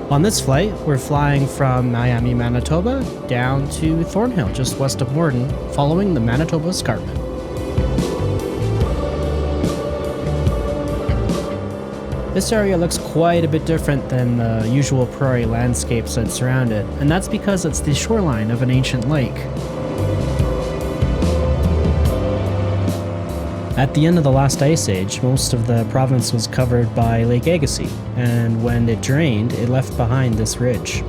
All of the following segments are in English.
On this flight, we're flying from Miami, Manitoba, down to Thornhill, just west of Morden, following the Manitoba Escarpment. This area looks quite a bit different than the usual prairie landscapes that surround it, and that's because it's the shoreline of an ancient lake. At the end of the last ice age, most of the province was covered by Lake Agassiz, and when it drained, it left behind this ridge.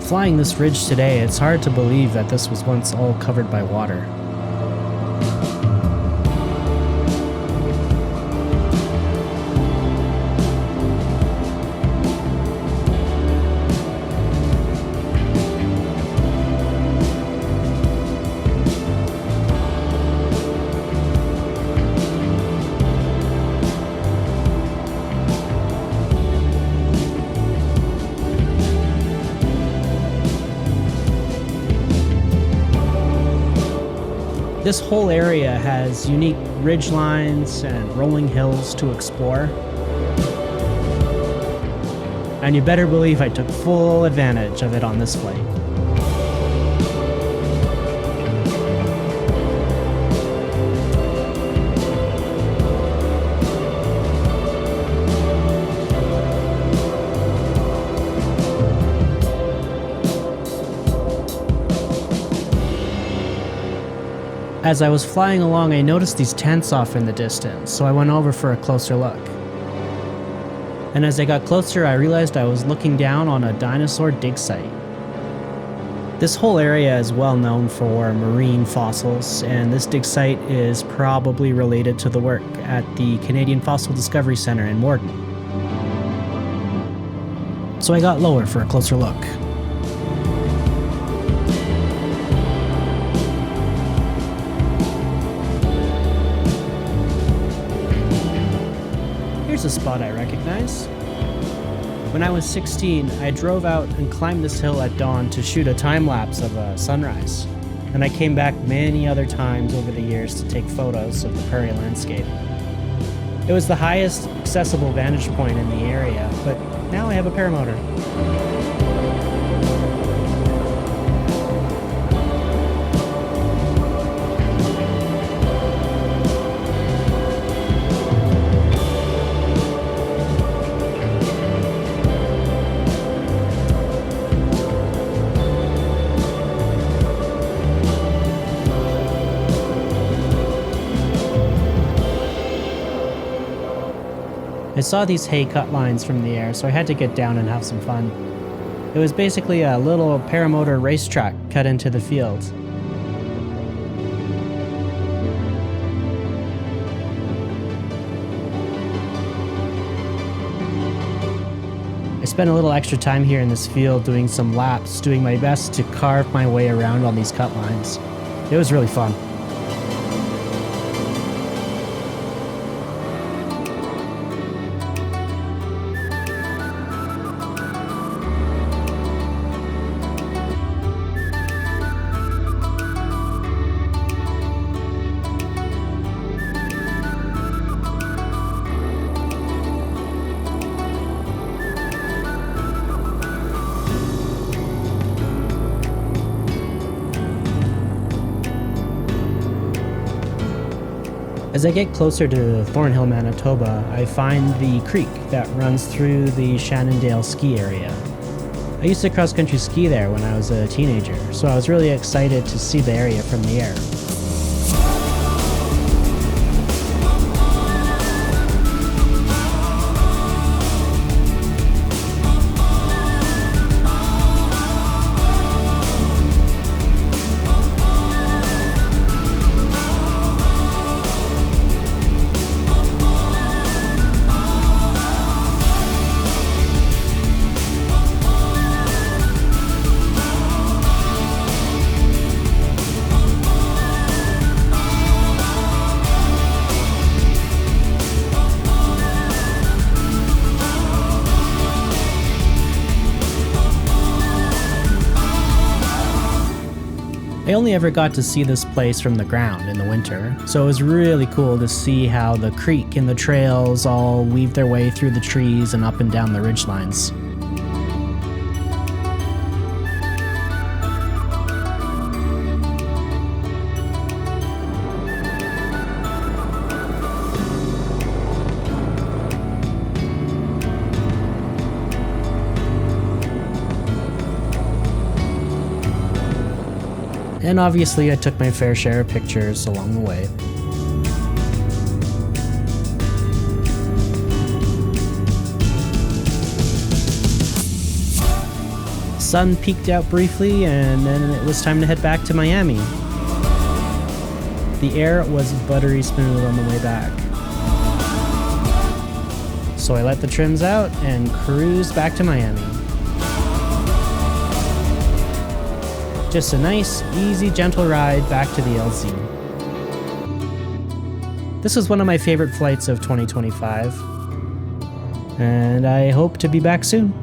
Flying this ridge today, it's hard to believe that this was once all covered by water. This whole area has unique ridge lines and rolling hills to explore. And you better believe I took full advantage of it on this flight. As I was flying along, I noticed these tents off in the distance, so I went over for a closer look. And as I got closer, I realized I was looking down on a dinosaur dig site. This whole area is well known for marine fossils, and this dig site is probably related to the work at the Canadian Fossil Discovery Centre in Morden. So I got lower for a closer look. Here's a spot I recognize. When I was 16, I drove out and climbed this hill at dawn to shoot a time-lapse of a sunrise. And I came back many other times over the years to take photos of the prairie landscape. It was the highest accessible vantage point in the area, but now I have a paramotor. I saw these hay cut lines from the air, so I had to get down and have some fun. It was basically a little paramotor racetrack cut into the field. I spent a little extra time here in this field doing some laps, doing my best to carve my way around on these cut lines. It was really fun. As I get closer to Thornhill, Manitoba, I find the creek that runs through the Shannondale ski area. I used to cross-country ski there when I was a teenager, so I was really excited to see the area from the air. I only ever got to see this place from the ground in the winter, so it was really cool to see how the creek and the trails all weave their way through the trees and up and down the ridgelines. And obviously I took my fair share of pictures along the way. Sun peeked out briefly, and then it was time to head back to Miami. The air was buttery smooth on the way back. So I let the trims out and cruised back to Miami. Just a nice, easy, gentle ride back to the LZ. This was one of my favorite flights of 2025, and I hope to be back soon.